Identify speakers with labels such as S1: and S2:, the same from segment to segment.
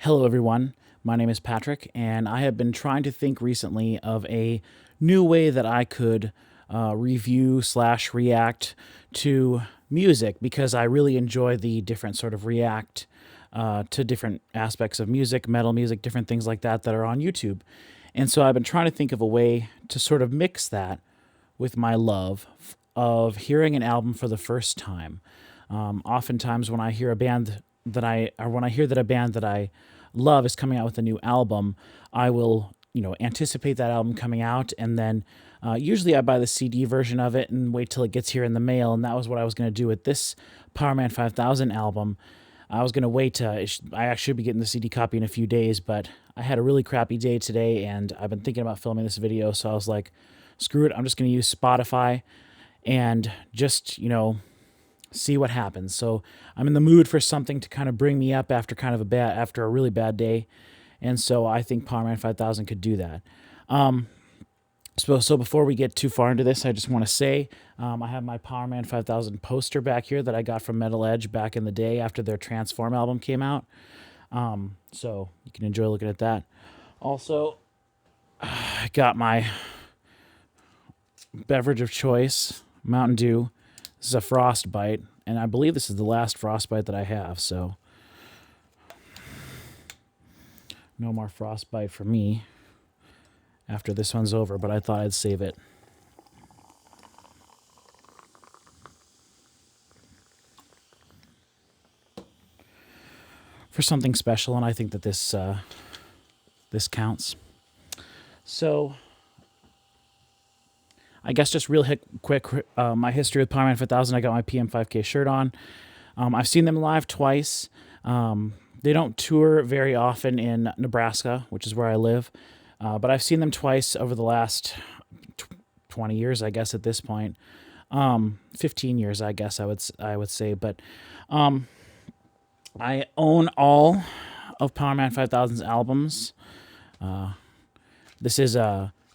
S1: Hello, everyone. My name is Patrick, and I have been trying to think recently of a new way that I could review slash react to music because I really enjoy the different sort of react to different aspects of music, metal music, different things like that are on YouTube. And so I've been trying to think of a way to sort of mix that with my love of hearing an album for the first time. Oftentimes, when I hear a band or when I hear that a band that I love is coming out with a new album, I will, anticipate that album coming out, and then usually I buy the CD version of it and wait till it gets here in the mail. And that was what I was going to do with this Powerman 5000 album. I was going to wait. I actually should be getting the CD copy in a few days, but I had a really crappy day today, and I've been thinking about filming this video, so I was like, screw it, I'm just going to use Spotify and just, see what happens. So I'm in the mood for something to kind of bring me up after after a really bad day, and so I think Powerman 5000 could do that. So before we get too far into this, I just want to say I have my Powerman 5000 poster back here that I got from Metal Edge back in the day after their Transform album came out. So you can enjoy looking at that. Also, I got my beverage of choice, Mountain Dew. This is a Frostbite, and I believe this is the last Frostbite that I have, so no more Frostbite for me after this one's over, but I thought I'd save it. For something special, and I think that this counts. So I guess just real quick, my history with Powerman 5000. I got my PM5K shirt on. I've seen them live twice. They don't tour very often in Nebraska, which is where I live, but I've seen them twice over the last 20 years, I guess, at this point. 15 years, I guess I would say. But I own all of Powerman 5000's albums. This is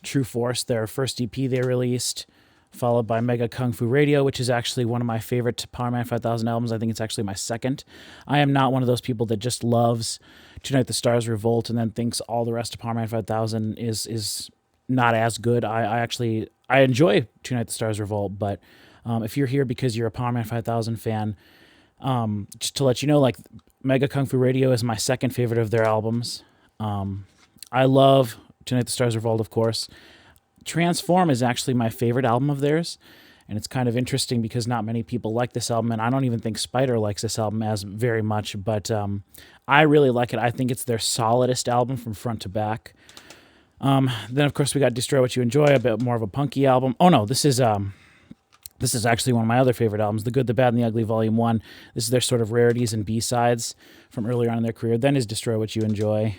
S1: True Force, their first EP they released, followed by Mega Kung Fu Radio, which is actually one of my favorite Powerman 5000 albums. I think it's actually my second. I am not one of those people that just loves Tonight the Stars Revolt and then thinks all the rest of Powerman 5000 is not as good. I enjoy Tonight the Stars Revolt, but if you're here because you're a Powerman 5000 fan, just to let you know, like, Mega Kung Fu Radio is my second favorite of their albums. I love Tonight the Stars Revolt, of course. Transform is actually my favorite album of theirs, and it's kind of interesting because not many people like this album, and I don't even think Spider likes this album as very much, but I really like it. I think it's their solidest album from front to back. Then, of course, we got Destroy What You Enjoy, a bit more of a punky album. Oh, no, this is actually one of my other favorite albums, The Good, the Bad, and the Ugly, Volume 1. This is their sort of rarities and B-sides from earlier on in their career. Then is Destroy What You Enjoy.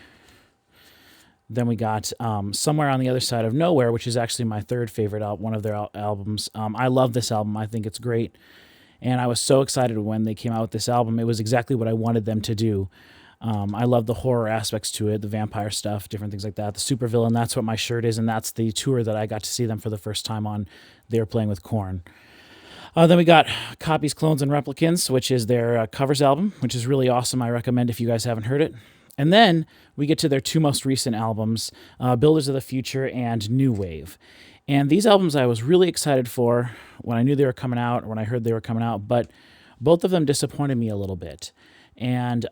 S1: Then we got Somewhere on the Other Side of Nowhere, which is actually my third favorite one of their albums. I love this album. I think it's great. And I was so excited when they came out with this album. It was exactly what I wanted them to do. I love the horror aspects to it, the vampire stuff, different things like that. The supervillain, that's what my shirt is, and that's the tour that I got to see them for the first time on. They were playing with Korn. Then we got Copies, Clones, and Replicants, which is their covers album, which is really awesome. I recommend if you guys haven't heard it. And then we get to their two most recent albums, Builders of the Future and New Wave. And these albums I was really excited for when I knew they were coming out, or when I heard they were coming out, but both of them disappointed me a little bit. And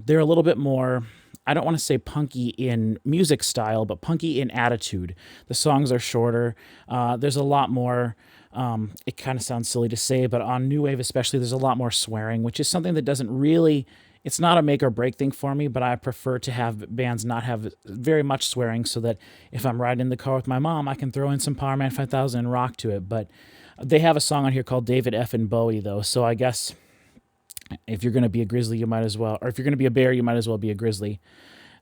S1: they're a little bit more, I don't want to say punky in music style, but punky in attitude. The songs are shorter. There's a lot more, it kind of sounds silly to say, but on New Wave especially, there's a lot more swearing, which is something that doesn't really, it's not a make or break thing for me, but I prefer to have bands not have very much swearing so that if I'm riding in the car with my mom, I can throw in some Powerman 5000 and rock to it. But they have a song on here called David F. and Bowie, though, so I guess if you're going to be a grizzly, you might as well, or if you're going to be a bear, you might as well be a grizzly,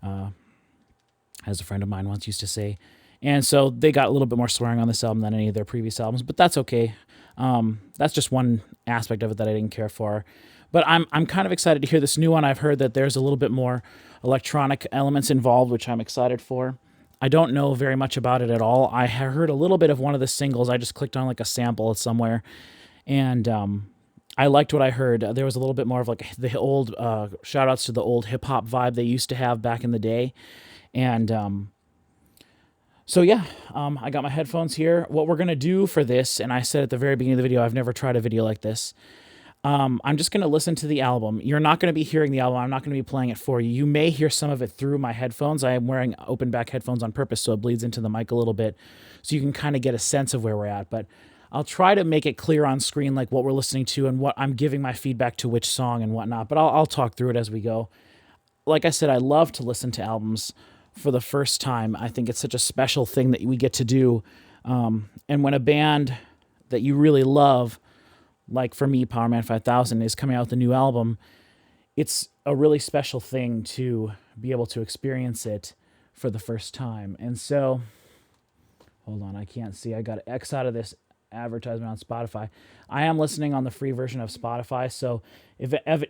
S1: as a friend of mine once used to say. And so they got a little bit more swearing on this album than any of their previous albums, but that's okay. That's just one aspect of it that I didn't care for. But I'm kind of excited to hear this new one. I've heard that there's a little bit more electronic elements involved, which I'm excited for. I don't know very much about it at all. I heard a little bit of one of the singles. I just clicked on like a sample somewhere, and I liked what I heard. There was a little bit more of like the old shout outs to the old hip hop vibe they used to have back in the day. And so, yeah, I got my headphones here. What we're going to do for this, and I said at the very beginning of the video, I've never tried a video like this. I'm just going to listen to the album. You're not going to be hearing the album. I'm not going to be playing it for you. You may hear some of it through my headphones. I am wearing open back headphones on purpose, so it bleeds into the mic a little bit, so you can kind of get a sense of where we're at. But I'll try to make it clear on screen, like what we're listening to and what I'm giving my feedback to which song and whatnot. But I'll talk through it as we go. Like I said, I love to listen to albums for the first time. I think it's such a special thing that we get to do. And when a band that you really love, like for me, Powerman 5000, is coming out with a new album, it's a really special thing to be able to experience it for the first time. And so, hold on, I can't see. I got to X out of this advertisement on Spotify. I am listening on the free version of Spotify, so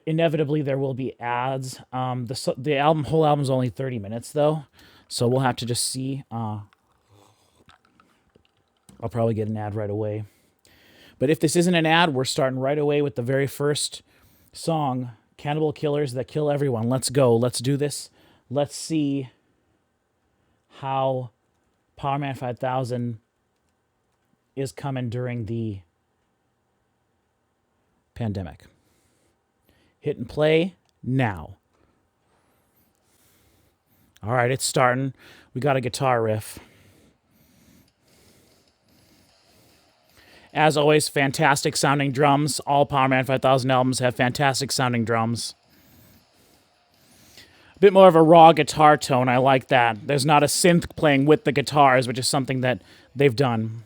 S1: inevitably there will be ads. The whole album is only 30 minutes though, so we'll have to just see. I'll probably get an ad right away. But if this isn't an ad, we're starting right away with the very first song, Cannibal Killers That Kill Everyone. Let's go. Let's do this. Let's see how Powerman 5000 is coming during the pandemic. Hit and play now. All right, it's starting. We got a guitar riff. As always, fantastic sounding drums. All Powerman 5000 albums have fantastic sounding drums. A bit more of a raw guitar tone. I like that. There's not a synth playing with the guitars, which is something that they've done.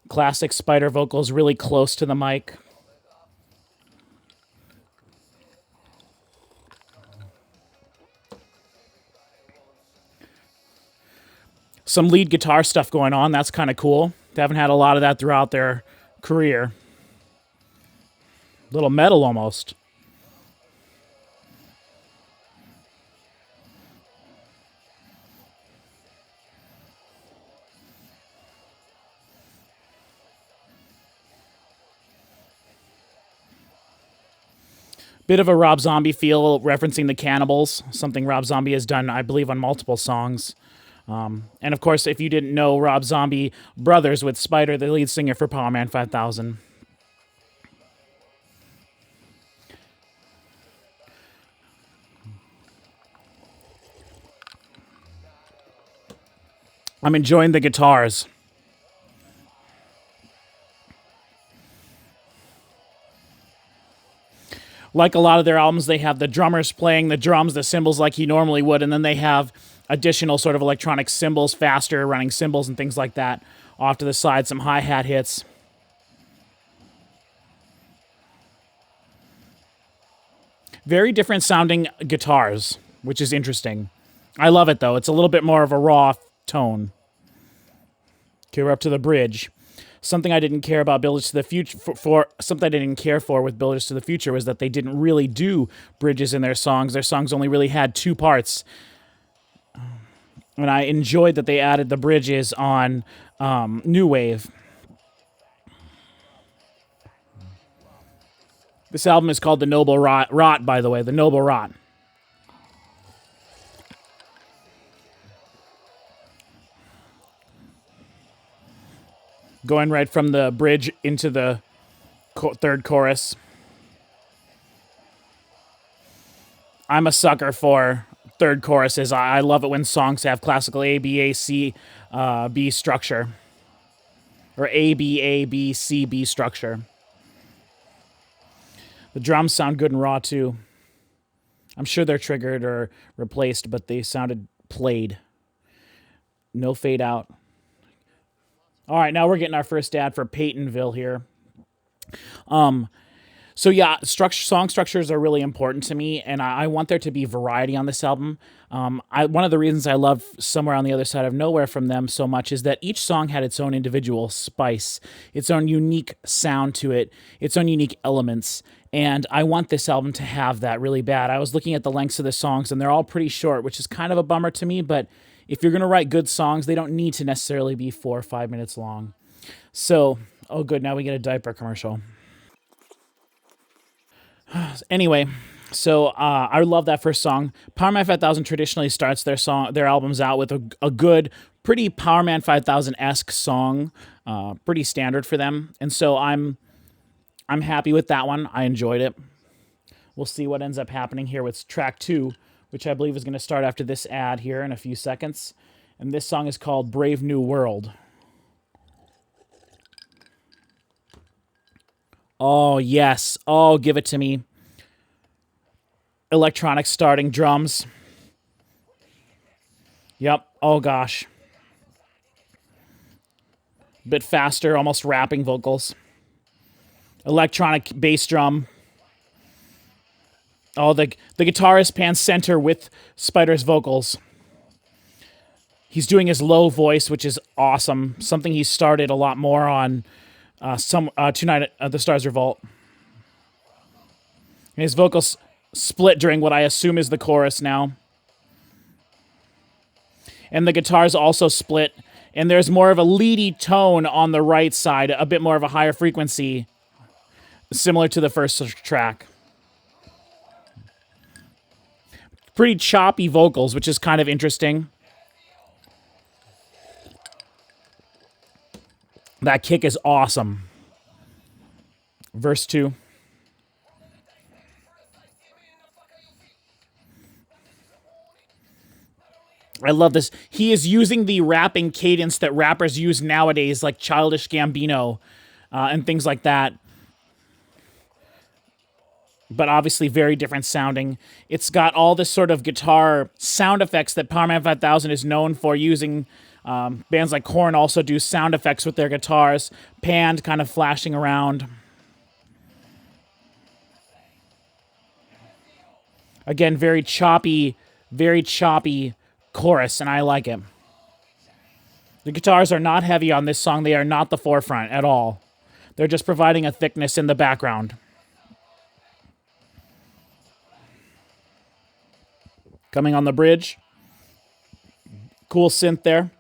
S1: Classic Spider vocals, really close to the mic. Some lead guitar stuff going on. That's kind of cool. They haven't had a lot of that throughout their career. Little metal almost. Bit of a Rob Zombie feel, referencing the Cannibals, something Rob Zombie has done, I believe, on multiple songs. And of course, if you didn't know, Rob Zombie brothers with Spider, the lead singer for Powerman 5000. I'm enjoying the guitars. Like a lot of their albums, they have the drummers playing the drums, the cymbals like he normally would, and then they have additional sort of electronic cymbals, faster running cymbals and things like that off to the side, some hi-hat hits. Very different sounding guitars, which is interesting. I love it, though. It's a little bit more of a raw tone. Okay, we're up to the bridge. Something I didn't care about Builders to the Future something I didn't care for with Builders to the Future was that they didn't really do bridges in their songs. Their songs only really had two parts. And I enjoyed that they added the bridges on New Wave. This album is called The Noble Rot, by the way. The Noble Rot. Going right from the bridge into the third chorus. I'm a sucker for third choruses. I love it when songs have classical A, B, A, C, B structure. Or A, B, A, B, C, B structure. The drums sound good and raw, too. I'm sure they're triggered or replaced, but they sounded played. No fade out. All right, now we're getting our first ad for Peytonville here. So yeah, song structures are really important to me, and I want there to be variety on this album. One of the reasons I love Somewhere on the Other Side of Nowhere from them so much is that each song had its own individual spice, its own unique sound to it, its own unique elements, and I want this album to have that really bad. I was looking at the lengths of the songs, and they're all pretty short, which is kind of a bummer to me, but if you're going to write good songs, they don't need to necessarily be 4 or 5 minutes long. So Oh, good. Now we get a diaper commercial. Anyway, so I love that first song. Powerman 5000 traditionally starts their albums out with a good, pretty Powerman 5000-esque song, pretty standard for them. And so I'm happy with that one. I enjoyed it. We'll see what ends up happening here with track 2, which I believe is going to start after this ad here in a few seconds. And this song is called Brave New World. Oh, yes. Oh, give it to me. Electronic starting drums. Yep. Oh, gosh. Bit faster, almost rapping vocals. Electronic bass drum. Oh, the guitarist pans center with Spider's vocals. He's doing his low voice, which is awesome. Something he started a lot more on Tonight at the Stars Revolt. And his vocals split during what I assume is the chorus now. And the guitars also split. And there's more of a leady tone on the right side, a bit more of a higher frequency, similar to the first track. Pretty choppy vocals, which is kind of interesting. That kick is awesome. Verse 2. I love this. He is using the rapping cadence that rappers use nowadays, like Childish Gambino and things like that. But obviously very different sounding. It's got all this sort of guitar sound effects that Powerman 5000 is known for using. Bands like Korn also do sound effects with their guitars, panned, kind of flashing around. Again, very choppy chorus, and I like it. The guitars are not heavy on this song. They are not the forefront at all. They're just providing a thickness in the background. Coming on the bridge. Cool synth there.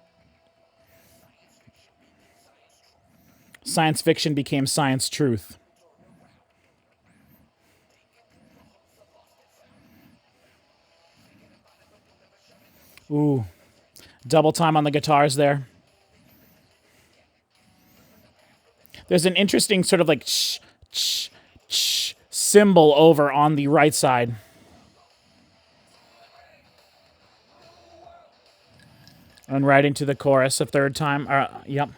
S1: Science fiction became science truth. Ooh. Double time on the guitars there. There's an interesting sort of like cymbal over on the right side. And right into the chorus a third time. Yep.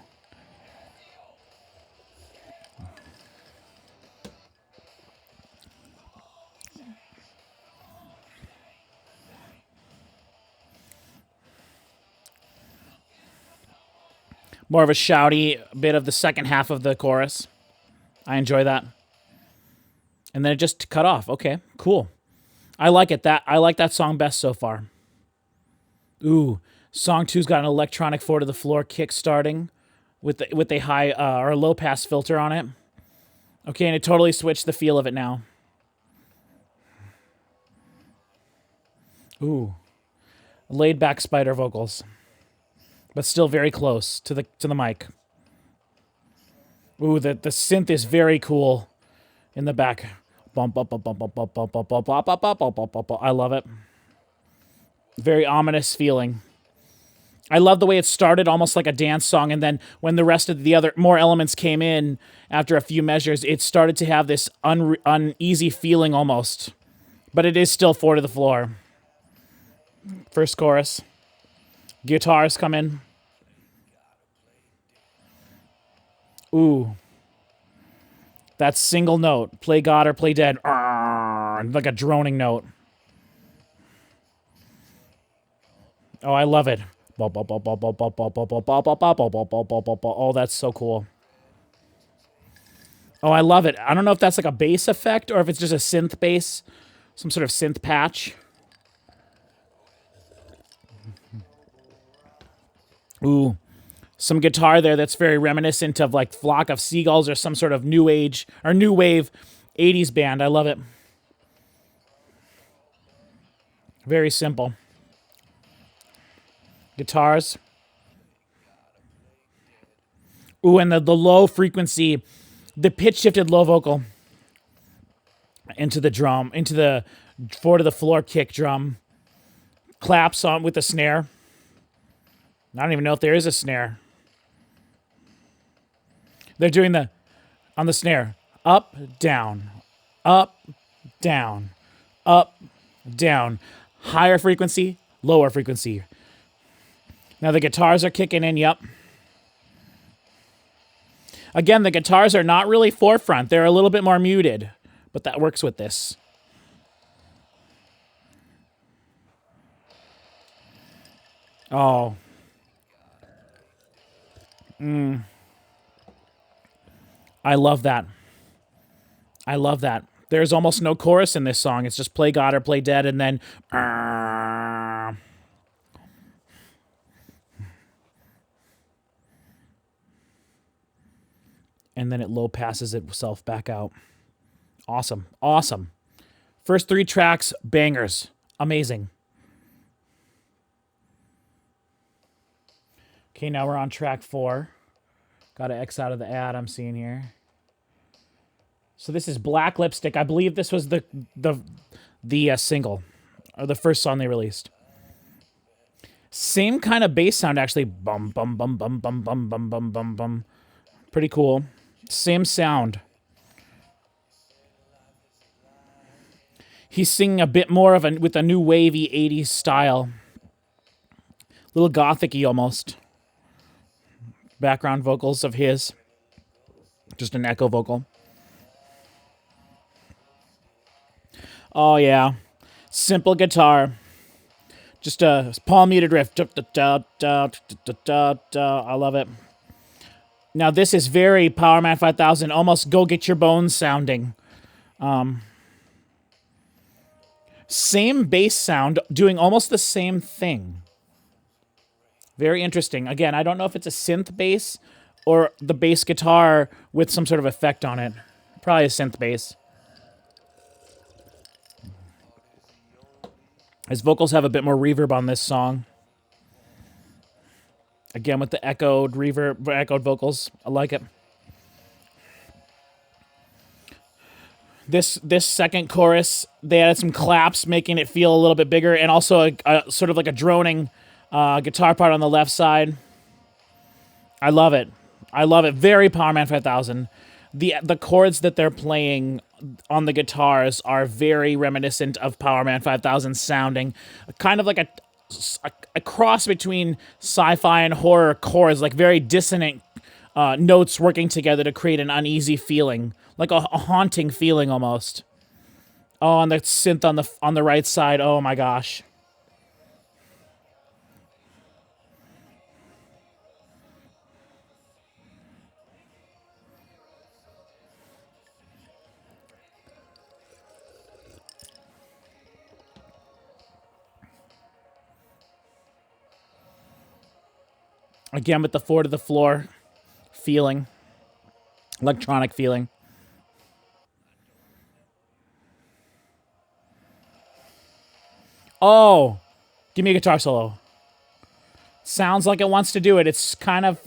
S1: More of a shouty bit of the second half of the chorus. I enjoy that. And then it just cut off. Okay, cool. I like it. I like that song best so far. Ooh, song 2's got an electronic 4 to the floor kick starting with a high or a low pass filter on it. Okay, and it totally switched the feel of it now. Ooh, laid back Spider vocals, but still very close to the mic. Ooh, the synth is very cool in the back. I love it. Very ominous feeling. I love the way it started almost like a dance song, and then when the rest of the other more elements came in after a few measures, it started to have this uneasy feeling almost. But it is still 4 to the floor. First chorus. Guitars come in. Ooh. That single note. Play God or play dead. Like a droning note. Oh, I love it. Oh, that's so cool. Oh, I love it. I don't know if that's like a bass effect or if it's just a synth bass. Some sort of synth patch. Ooh. Some guitar there that's very reminiscent of like Flock of Seagulls or some sort of new age or new wave 80s band. I love it. Very simple. Guitars. Ooh, and the low frequency, the pitch shifted low vocal into the drum, into the 4 to the floor kick drum. Claps on with the snare. I don't even know if there is a snare. They're doing on the snare. Up, down, up, down, up, down. Higher frequency, lower frequency. Now the guitars are kicking in, yep. Again, the guitars are not really forefront. They're a little bit more muted, but that works with this. Oh. I love that. I love that. There's almost no chorus in this song. It's just play God or play dead and then... and then it low passes itself back out. Awesome. Awesome. First 3 tracks, bangers. Amazing. Okay, now we're on track 4. Got to X out of the ad I'm seeing here. So this is Black Lipstick. I believe this was the single, or the first song they released. Same kind of bass sound, actually. Bum, bum, bum, bum, bum, bum, bum, bum, bum, bum. Pretty cool. Same sound. He's singing a bit more with a new wavy 80s style. Little gothic-y almost. Background vocals of his. Just an echo vocal. Oh, yeah. Simple guitar. Just a palm muted riff. I love it. Now, this is very Powerman 5000, almost Go Get Your Bones sounding. Same bass sound, doing almost the same thing. Very interesting. Again, I don't know if it's a synth bass or the bass guitar with some sort of effect on it. Probably a synth bass. His vocals have a bit more reverb on this song. Again, with the echoed reverb, echoed vocals. I like it. This second chorus, they added some claps, making it feel a little bit bigger, and also a sort of like a droning guitar part on the left side. I love it. I love it. Very Powerman 5000. The chords that they're playing on the guitars are very reminiscent of Powerman 5000 sounding. Kind of like a cross between sci-fi and horror chords, like very dissonant notes working together to create an uneasy feeling, like a haunting feeling almost. Oh, and the synth on the right side. Oh my gosh. Again, with the 4 to the floor feeling, electronic feeling. Oh, give me a guitar solo. Sounds like it wants to do it. It's kind of...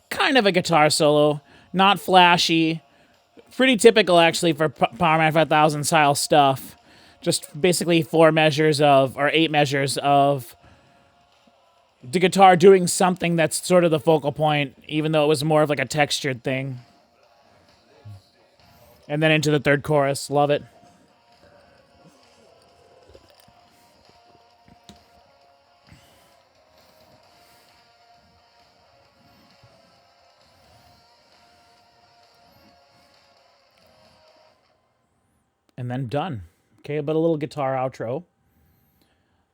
S1: kind of a guitar solo. Not flashy. Pretty typical, actually, for Powerman 5000 style stuff. Just basically 8 measures of the guitar doing something that's sort of the focal point, even though it was more of like a textured thing. And then into the third chorus. Love it. And then done. Okay, but a little guitar outro.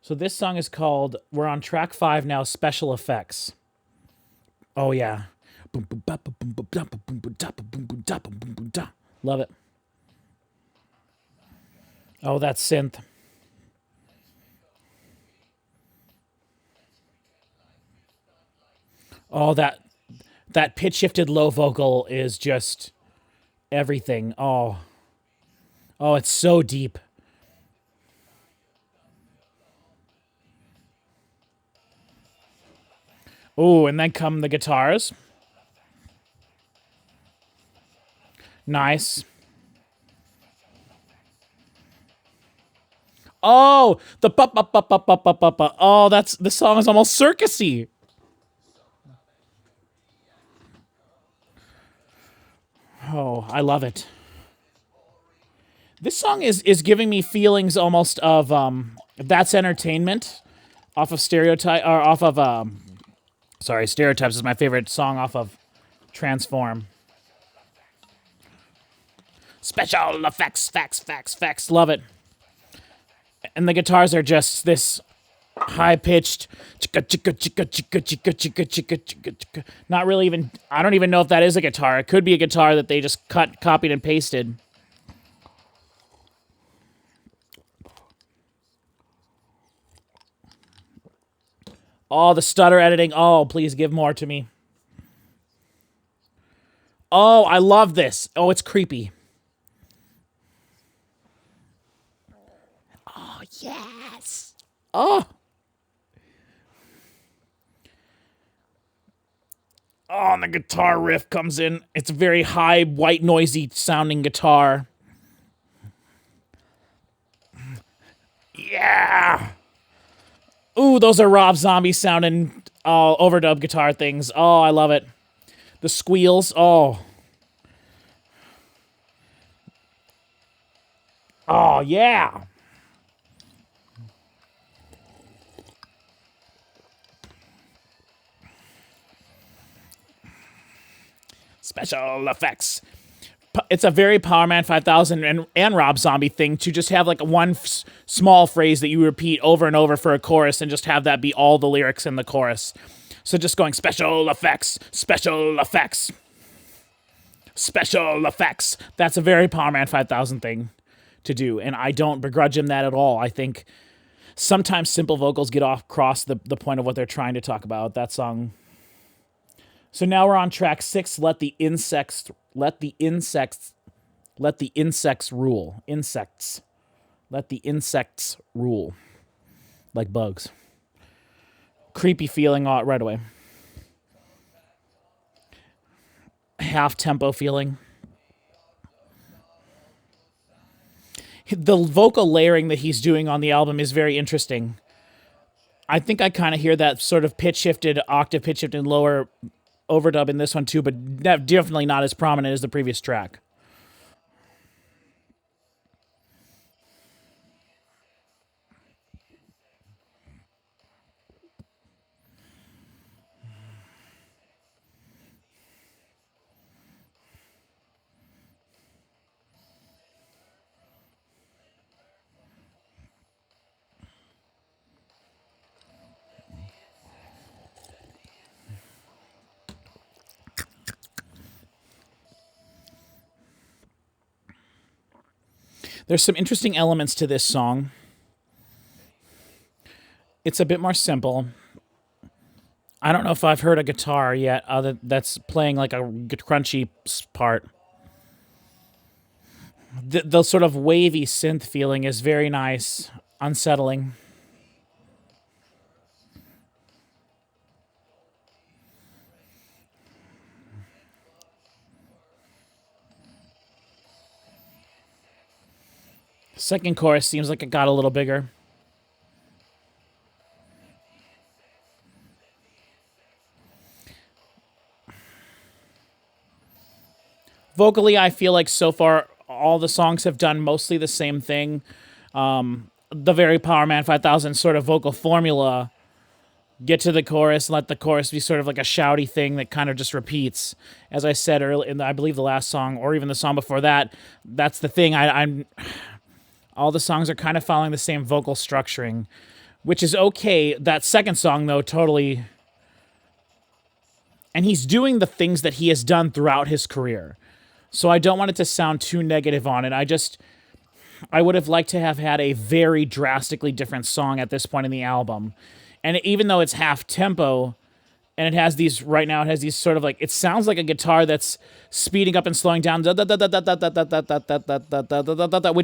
S1: So this song is called, we're on track 5 now, Special Effects. Oh yeah. Love it. Oh, that synth. Oh, that pitch shifted low vocal is just everything. Oh, Oh, it's so deep. Oh, and then come the guitars. Nice. Oh, the pa pa pa pa pa pa pa pa. Oh, that's the song is almost circusy. Oh, I love it. This song is giving me feelings almost of That's Entertainment off of Stereotype or off of sorry, Stereotypes is my favorite song off of Transform. Special effects, facts. Love it. And the guitars are just this high pitched chicka chicka chicka chicka chicka chicka chicka chicka chicka. Not really even I don't even know if that is a guitar. It could be a guitar that they just copied and pasted. Oh, the stutter editing. Oh, please give more to me. Oh, I love this. Oh, it's creepy. Oh, yes. Oh. Oh, and the guitar riff comes in. It's a very high, white, noisy sounding guitar. Yeah. Ooh, those are Rob Zombie sounding overdub guitar things. Oh, I love it. The squeals. Oh. Oh, yeah. Special effects. It's a very Powerman 5000 and Rob Zombie thing to just have like one small phrase that you repeat over and over for a chorus and just have that be all the lyrics in the chorus. So just going special effects, special effects, special effects. That's a very Powerman 5000 thing to do, and I don't begrudge him that at all. I think sometimes simple vocals get off cross the point of what they're trying to talk about. That song. So now we're on track 6. Let the insects rule. Insects. Let the insects rule. Like bugs. Creepy feeling right away. Half tempo feeling. The vocal layering that he's doing on the album is very interesting. I think I kind of hear that sort of octave pitch shifted lower overdub in this one too, but definitely not as prominent as the previous track. There's some interesting elements to this song. It's a bit more simple. I don't know if I've heard a guitar yet that's playing like a crunchy part. The sort of wavy synth feeling is very nice, unsettling. Second chorus seems like it got a little bigger. Vocally, I feel like so far all the songs have done mostly the same thing. The very Powerman 5000 sort of vocal formula. Get to the chorus, let the chorus be sort of like a shouty thing that kind of just repeats. As I said earlier, in I believe the last song, or even the song before that, that's the thing. I'm all the songs are kind of following the same vocal structuring, which is okay. That second song, though, totally. And he's doing the things that he has done throughout his career. So I don't want it to sound too negative on it. I would have liked to have had a very drastically different song at this point in the album. And even though it's half tempo, And it has these, right now, it has these sort of like, it sounds like a guitar that's speeding up and slowing down, which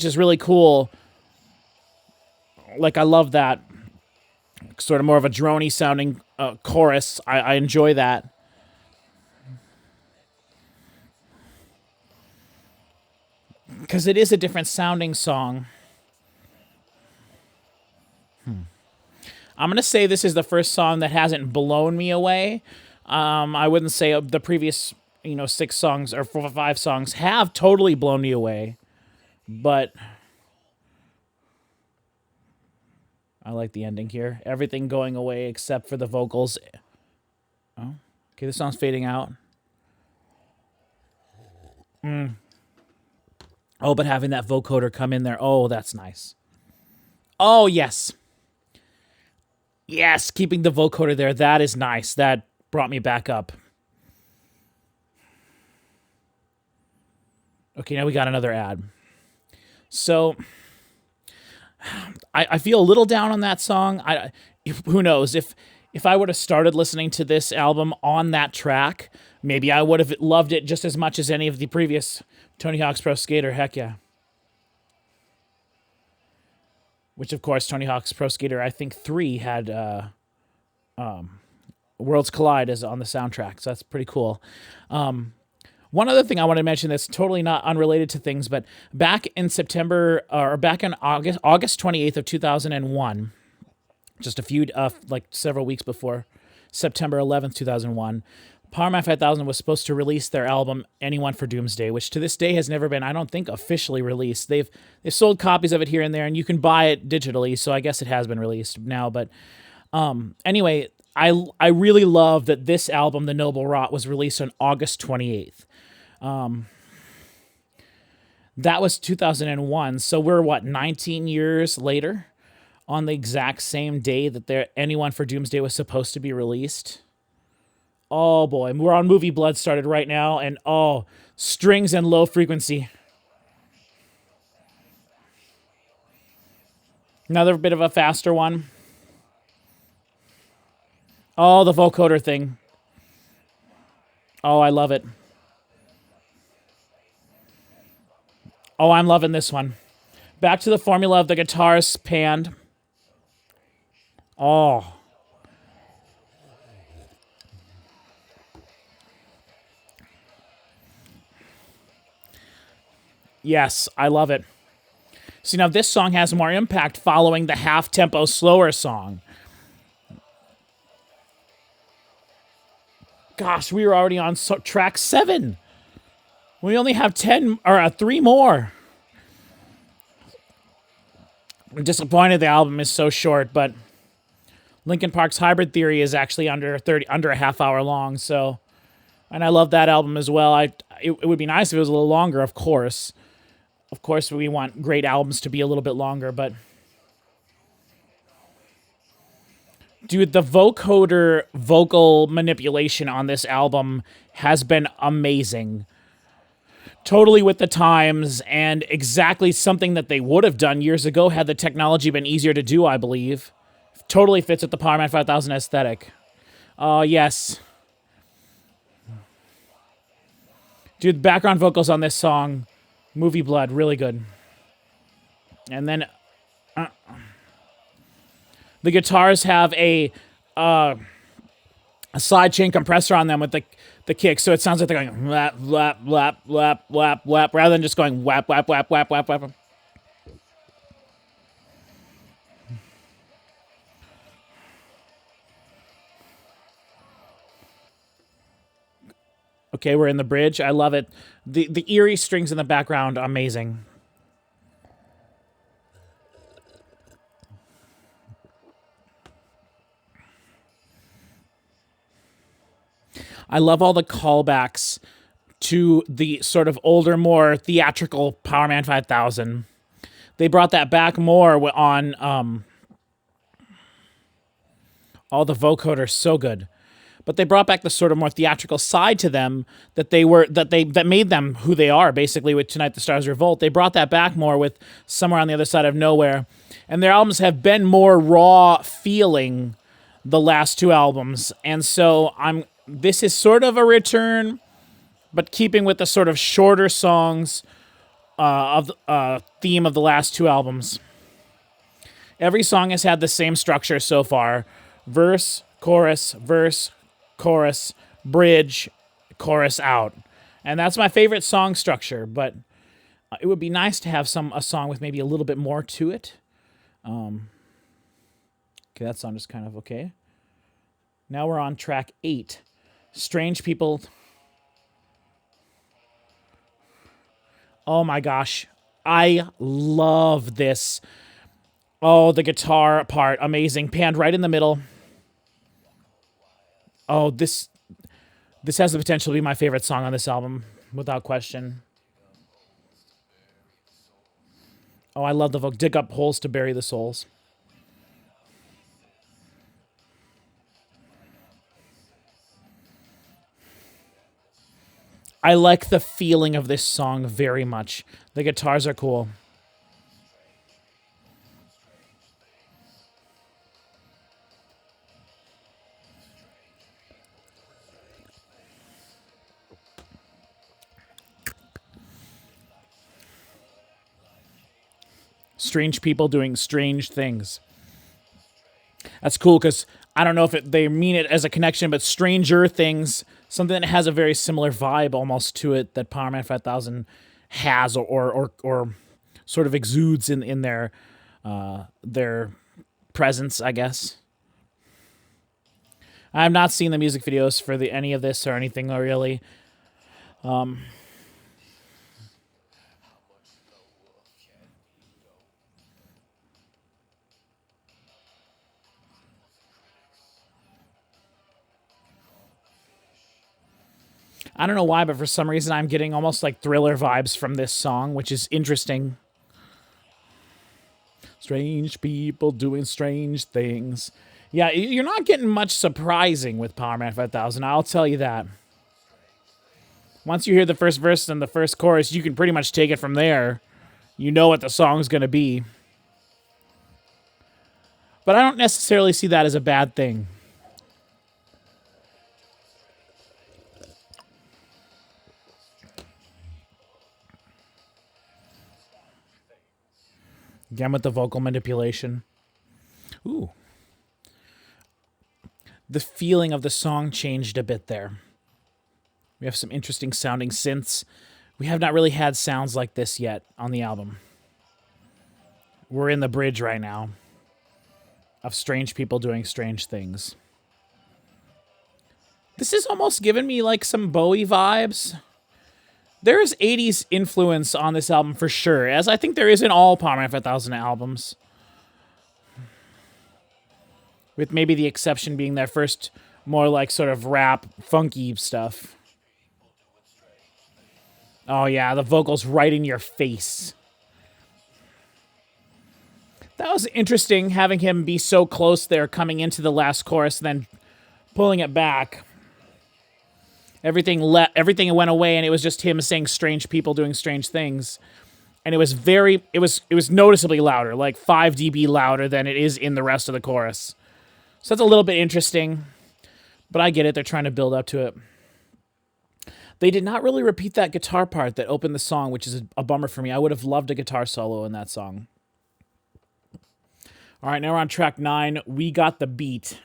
S1: is really cool. Like, I love that. Sort of more of a droney sounding chorus. I enjoy that. Because it is a different sounding song. I'm going to say this is the first song that hasn't blown me away. I wouldn't say the previous, 6 songs or 4 or 5 songs have totally blown me away. But I like the ending here. Everything going away except for the vocals. Oh, okay, this song's fading out. Oh, but having that vocoder come in there, oh, that's nice. Oh, yes. Yes, keeping the vocoder there, that is nice. That brought me back up. Okay, now we got another ad. So, I feel a little down on that song. Who knows? If I would have started listening to this album on that track, maybe I would have loved it just as much as any of the previous Tony Hawk's Pro Skater. Heck yeah. Which, of course, Tony Hawk's Pro Skater, I think 3 had Worlds Collide as on the soundtrack. So that's pretty cool. One other thing I want to mention that's totally not unrelated to things, but back in September, or back in August 28th of 2001, just a few, several weeks before September 11th, 2001, Powerman 5000 was supposed to release their album Anyone for Doomsday, which to this day has never been, I don't think, officially released. They've sold copies of it here and there, and you can buy it digitally, so I guess it has been released now. But anyway, I really love that this album, The Noble Rot, was released on August 28th. That was 2001, so we're, 19 years later on the exact same day that Anyone for Doomsday was supposed to be released. Oh boy, we're on Movie Blood started right now, and strings and low frequency. Another bit of a faster one. Oh, the vocoder thing. Oh, I love it. Oh, I'm loving this one. Back to the formula of the guitars panned. Oh. Yes, I love it. See, now this song has more impact following the half-tempo slower song. Gosh, we were already on track 7. We only have 3 more. I'm disappointed the album is so short, but Linkin Park's Hybrid Theory is actually under a half hour long, so, and I love that album as well. It would be nice if it was a little longer, of course. Of course, we want great albums to be a little bit longer, but dude, the vocoder vocal manipulation on this album has been amazing. Totally with the times, and exactly something that they would have done years ago had the technology been easier to do, I believe. Totally fits with the Powerman 5000 aesthetic. Oh, yes. Dude, background vocals on this song, Movie Blood, really good. And then the guitars have a sidechain compressor on them with the kick, so it sounds like they're going whap, whap, whap, whap, whap, whap, rather than just going whap, whap, whap, whap, whap, whap. Okay, we're in the bridge. I love it. The eerie strings in the background, amazing. I love all the callbacks to the sort of older, more theatrical Powerman 5000. They brought that back more on all the vocoders, so good. But they brought back the sort of more theatrical side to them that made them who they are, basically, with Tonight the Stars Revolt. They brought that back more with Somewhere on the Other Side of Nowhere. And their albums have been more raw feeling the last two albums. And so this is sort of a return, but keeping with the sort of shorter songs of the theme of the last two albums. Every song has had the same structure so far: verse, chorus, bridge, chorus out. And that's my favorite song structure, but it would be nice to have a song with maybe a little bit more to it. Okay, that song is kind of okay. Now we're on track 8. Strange People. Oh my gosh. I love this. Oh, the guitar part, amazing. Panned right in the middle. Oh, this has the potential to be my favorite song on this album, without question. Oh, I love the vocal. Dig up holes to bury the souls. I like the feeling of this song very much. The guitars are cool. Strange people doing strange things. That's cool because I don't know if they mean it as a connection, but Stranger Things, something that has a very similar vibe almost to it that Powerman 5000 has or sort of exudes in their presence, I guess. I have not seen the music videos for any of this or anything really. I don't know why, but for some reason I'm getting almost like Thriller vibes from this song, which is interesting. Strange people doing strange things. Yeah, you're not getting much surprising with Powerman 5000, I'll tell you that. Once you hear the first verse and the first chorus, you can pretty much take it from there. You know what the song's going to be. But I don't necessarily see that as a bad thing. Again with the vocal manipulation. Ooh. The feeling of the song changed a bit there. We have some interesting sounding synths. We have not really had sounds like this yet on the album. We're in the bridge right now of strange people doing strange things. This is almost giving me like some Bowie vibes. There is 80s influence on this album for sure, as I think there is in all Powerman 5000 albums. With maybe the exception being their first more like sort of rap, funky stuff. Oh yeah, the vocals right in your face. That was interesting, having him be so close there coming into the last chorus, then pulling it back. Everything went away, and it was just him saying strange people doing strange things. And it was noticeably louder, like 5 dB louder than it is in the rest of the chorus. So that's a little bit interesting, but I get it. They're trying to build up to it. They did not really repeat that guitar part that opened the song, which is a bummer for me. I would have loved a guitar solo in that song. All right, now we're on track 9. We Got the Beat.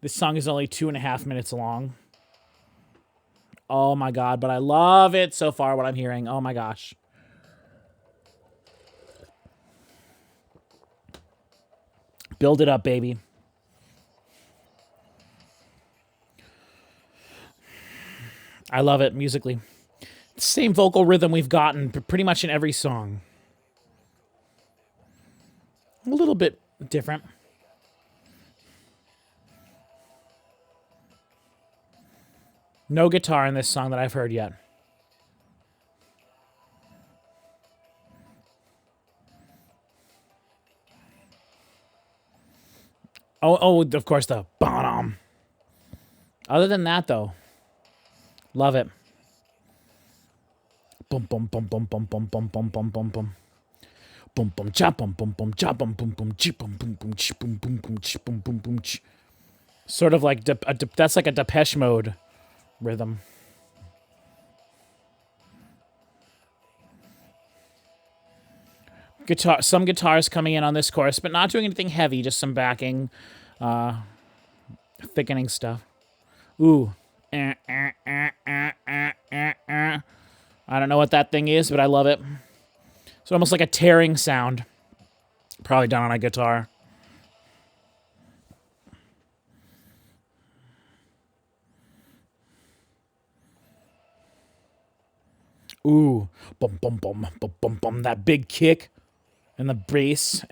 S1: This song is only 2.5 minutes long. Oh my god, but I love it so far, what I'm hearing. Oh my gosh. Build it up, baby. I love it musically. Same vocal rhythm we've gotten pretty much in every song. A little bit different. No guitar in this song that I've heard yet. Oh, of course, the bottom. Other than that, though, love it. Bum bum bum bum bum bum bum bum bum bum bum. Bum bum cha bum bum bum cha bum bum bum chi bum bum bum chi bum bum bum chi bum bum bum chi. Sort of like that's like a Depeche Mode rhythm. Some guitars coming in on this chorus, but not doing anything heavy, just some backing, thickening stuff. Ooh. I don't know what that thing is, but I love it. It's almost like a tearing sound. Probably done on a guitar. Ooh. Bum bum bum bum bum bum. That big kick and the bass.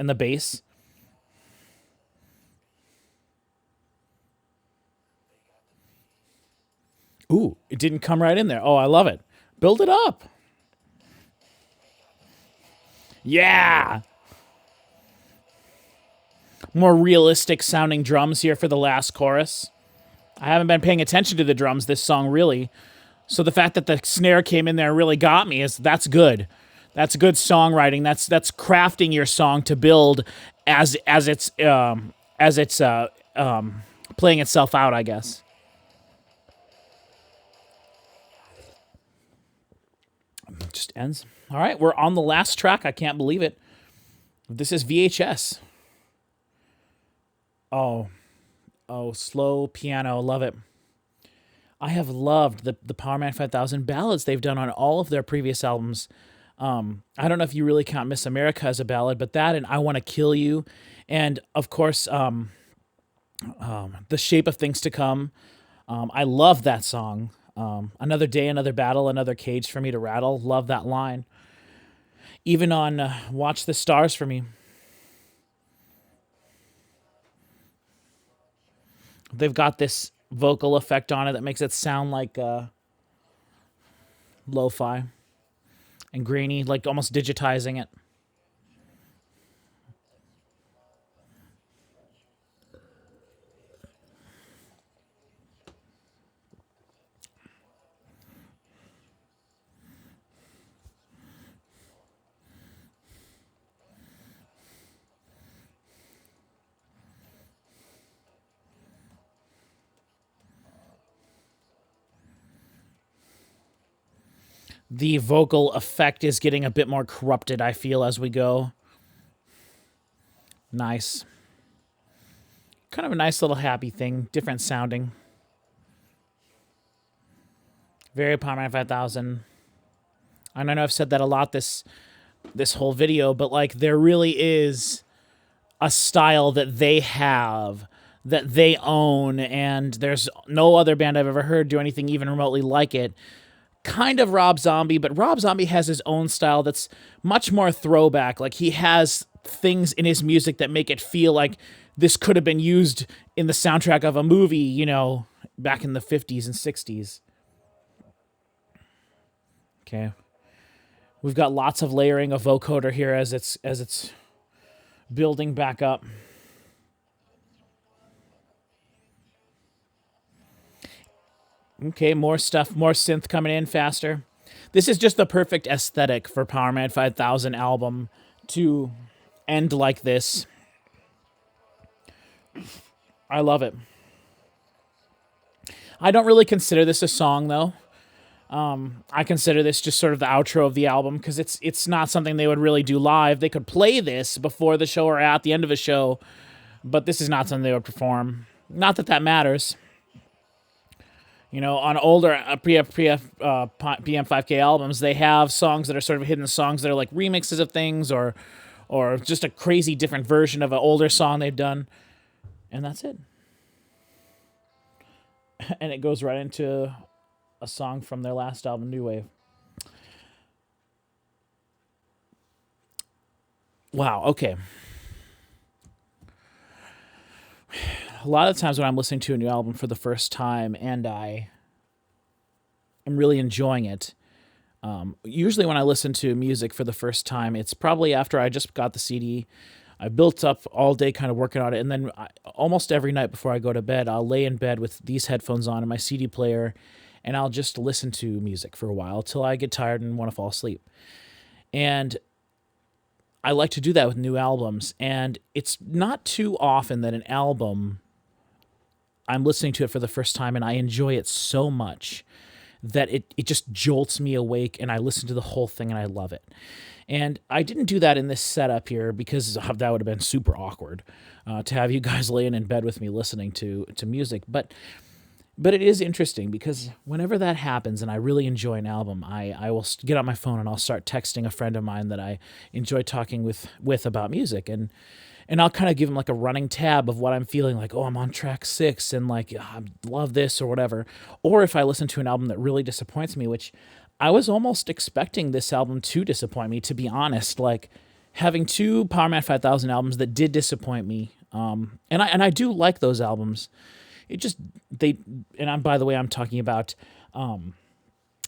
S1: Ooh, it didn't come right in there. Oh, I love it. Build it up. Yeah. More realistic sounding drums here for the last chorus. I haven't been paying attention to the drums this song really. So the fact that the snare came in there really got me that's good. That's good songwriting. That's crafting your song to build as it's playing itself out, I guess. Just ends. All right, we're on the last track. I can't believe it. This is VHS. Oh, slow piano. Love it. I have loved the Powerman 5000 ballads they've done on all of their previous albums. I don't know if you really count Miss America as a ballad, but that and I Want to Kill You, and of course, The Shape of Things to Come. I love that song. Another day, another battle, another cage for me to rattle. Love that line. Even on Watch the Stars for me. They've got this vocal effect on it that makes it sound like lo-fi and grainy, like almost digitizing it. The vocal effect is getting a bit more corrupted, I feel, as we go. Nice. Kind of a nice little happy thing. Different sounding. Very Powerman 5000. I know I've said that a lot this whole video, but like there really is a style that they have, that they own, and there's no other band I've ever heard do anything even remotely like it. Kind of Rob Zombie, but Rob Zombie has his own style that's much more throwback. Like he has things in his music that make it feel like this could have been used in the soundtrack of a movie, you know, back in the 50s and 60s. Okay. We've got lots of layering of vocoder here as it's building back up. Okay, more stuff, more synth coming in faster. This is just the perfect aesthetic for Powerman 5000 album to end like this. I love it. I don't really consider this a song though. I consider this just sort of the outro of the album because it's not something they would really do live. They could play this before the show or at the end of a show, but this is not something they would perform. Not that that matters. You know, on older PM5K albums, they have songs that are sort of hidden songs that are like remixes of things or just a crazy different version of an older song they've done. And that's it. And it goes right into a song from their last album, New Wave. Wow, okay. A lot of times when I'm listening to a new album for the first time and I am really enjoying it, usually when I listen to music for the first time, it's probably after I just got the CD. I built up all day kind of working on it, and then almost every night before I go to bed, I'll lay in bed with these headphones on and my CD player, and I'll just listen to music for a while till I get tired and want to fall asleep. And I like to do that with new albums, and it's not too often that an album I'm listening to it for the first time and I enjoy it so much that it just jolts me awake and I listen to the whole thing and I love it. And I didn't do that in this setup here because that would have been super awkward to have you guys laying in bed with me listening to music. But it is interesting because whenever that happens and I really enjoy an album, I will get on my phone and I'll start texting a friend of mine that I enjoy talking with about music. And I'll kind of give them like a running tab of what I'm feeling like, oh, I'm on track 6 and like, I love this or whatever. Or if I listen to an album that really disappoints me, which I was almost expecting this album to disappoint me, to be honest, like having two Powerman 5000 albums that did disappoint me. And I do like those albums. It just, by the way, I'm talking about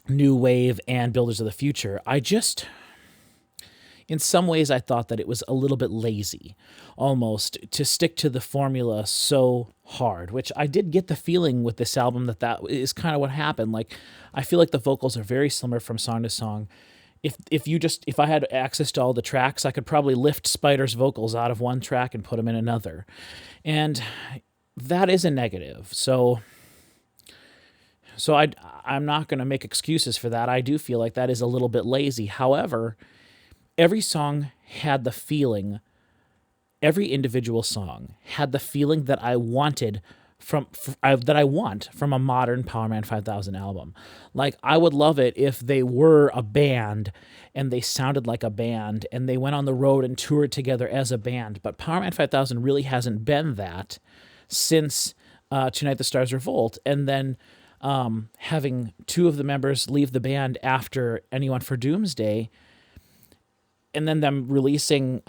S1: New Wave and Builders of the Future. In some ways, I thought that it was a little bit lazy, almost, to stick to the formula so hard, which I did get the feeling with this album that is kind of what happened. Like, I feel like the vocals are very similar from song to song. If I had access to all the tracks, I could probably lift Spider's vocals out of one track and put them in another. And that is a negative. So I'm not going to make excuses for that. I do feel like that is a little bit lazy. However, every song had the feeling, every individual song had the feeling that I wanted that I want from a modern Powerman 5000 album. Like, I would love it if they were a band and they sounded like a band and they went on the road and toured together as a band. But Powerman 5000 really hasn't been that since Tonight the Stars Revolt. And then having two of the members leave the band after Anyone for Doomsday, and then them releasing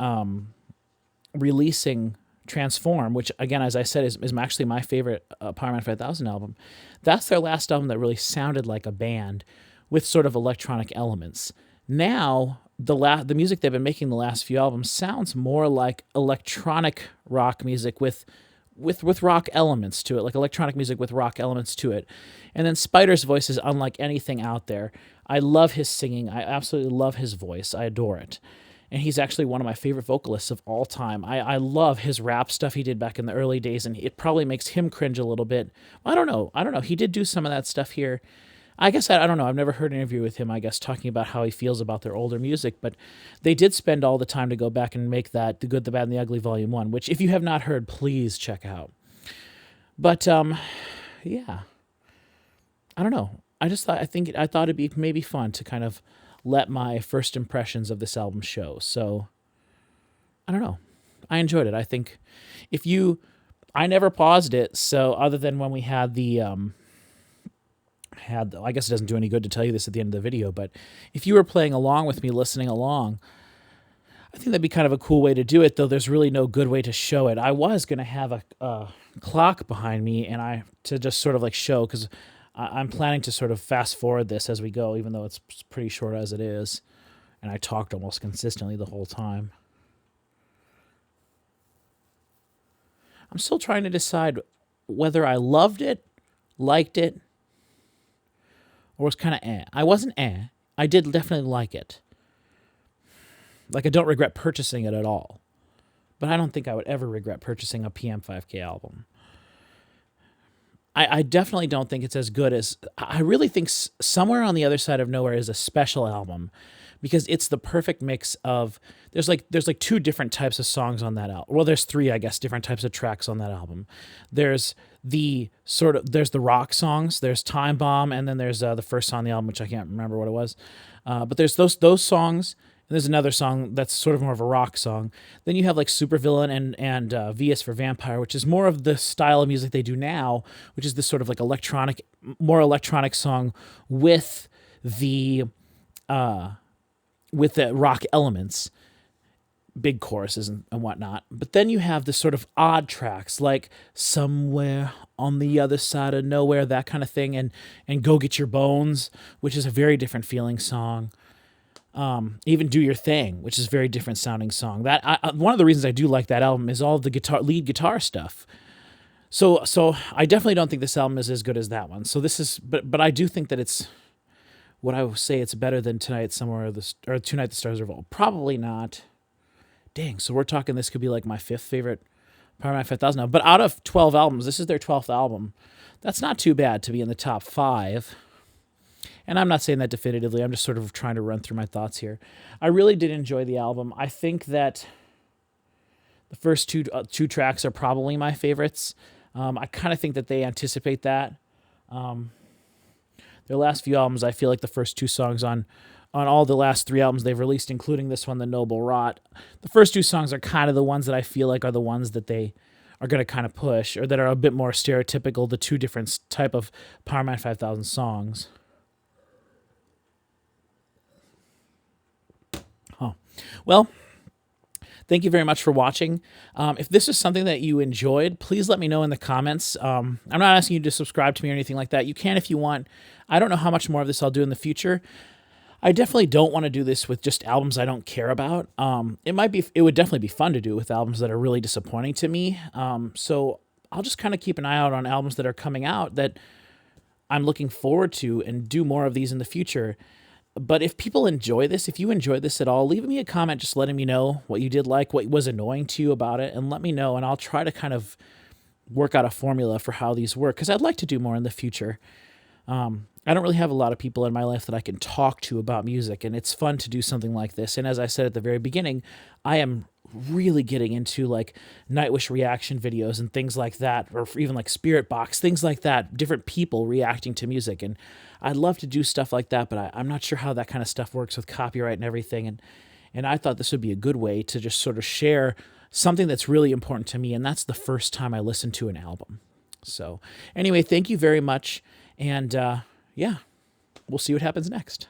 S1: Transform, which, again, as I said, is actually my favorite Powerman 5000 album. That's their last album that really sounded like a band with sort of electronic elements. Now, the music they've been making the last few albums sounds more like electronic rock music with rock elements to it, like electronic music with rock elements to it. And then Spider's voice is unlike anything out there. I love his singing. I absolutely love his voice. I adore it. And he's actually one of my favorite vocalists of all time. I love his rap stuff he did back in the early days, and it probably makes him cringe a little bit. I don't know. He did do some of that stuff here. I guess, I don't know. I've never heard an interview with him, I guess, talking about how he feels about their older music, but they did spend all the time to go back and make that The Good, the Bad, and the Ugly Volume 1, which, if you have not heard, please check out. But, yeah. I don't know. I thought it'd be maybe fun to kind of let my first impressions of this album show. So, I don't know. I enjoyed it. I think I never paused it, so other than when we had I guess it doesn't do any good to tell you this at the end of the video, but if you were playing along with me, listening along, I think that'd be kind of a cool way to do it, though there's really no good way to show it. I was going to have a clock behind me to just sort of like show, because I'm planning to sort of fast forward this as we go, even though it's pretty short as it is. And I talked almost consistently the whole time. I'm still trying to decide whether I loved it, liked it, or was kind of eh. I wasn't eh. I did definitely like it. Like, I don't regret purchasing it at all. But I don't think I would ever regret purchasing a PM5K album. I definitely don't think it's as good as... I really think Somewhere on the Other Side of Nowhere is a special album, because it's the perfect mix of... There's like two different types of songs on that album. Well, there's three, I guess, different types of tracks on that album. There's the rock songs, there's Time Bomb, and then there's the first song on the album, which I can't remember what it was. But there's those songs, and there's another song that's sort of more of a rock song. Then you have like Supervillain and V is for Vampire, which is more of the style of music they do now, which is this sort of like more electronic song with the rock elements, big choruses and whatnot. But then you have this sort of odd tracks like Somewhere on the Other Side of Nowhere, that kind of thing, and Go Get Your Bones, which is a very different feeling song. Even Do Your Thing, which is a very different sounding song. One of the reasons I do like that album is all of the lead guitar stuff. So I definitely don't think this album is as good as that one. So this is, but I do think that it's, would I say it's better than Tonight the Stars Revolt? Probably not. Dang, so we're talking this could be like my fifth favorite Powerman 5000 now. But out of 12 albums, this is their 12th album. That's not too bad to be in the top 5. And I'm not saying that definitively. I'm just sort of trying to run through my thoughts here. I really did enjoy the album. I think that the first two tracks are probably my favorites. I kind of think that they anticipate that. Their last few albums, I feel like the first 2 songs on all the last 3 albums they've released, including this one, The Noble Rot, the first 2 songs are kind of the ones that I feel like are the ones that they are going to kind of push, or that are a bit more stereotypical, the 2 different type of Powerman 5000 songs. Huh. Well, thank you very much for watching. If this is something that you enjoyed, please let me know in the comments. I'm not asking you to subscribe to me or anything like that. You can if you want. I don't know how much more of this I'll do in the future. I definitely don't want to do this with just albums I don't care about. It would definitely be fun to do with albums that are really disappointing to me. So I'll just kind of keep an eye out on albums that are coming out that I'm looking forward to, and do more of these in the future. But if people enjoy this, if you enjoyed this at all, leave me a comment just letting me know what you did like, what was annoying to you about it, and let me know, and I'll try to kind of work out a formula for how these work, because I'd like to do more in the future. I don't really have a lot of people in my life that I can talk to about music, and it's fun to do something like this. And as I said at the very beginning, I am really getting into like Nightwish reaction videos and things like that, or even like Spirit Box, things like that, different people reacting to music. And I'd love to do stuff like that, but I'm not sure how that kind of stuff works with copyright and everything. And I thought this would be a good way to just sort of share something that's really important to me, and that's the first time I listened to an album. So anyway, thank you very much, and yeah, we'll see what happens next.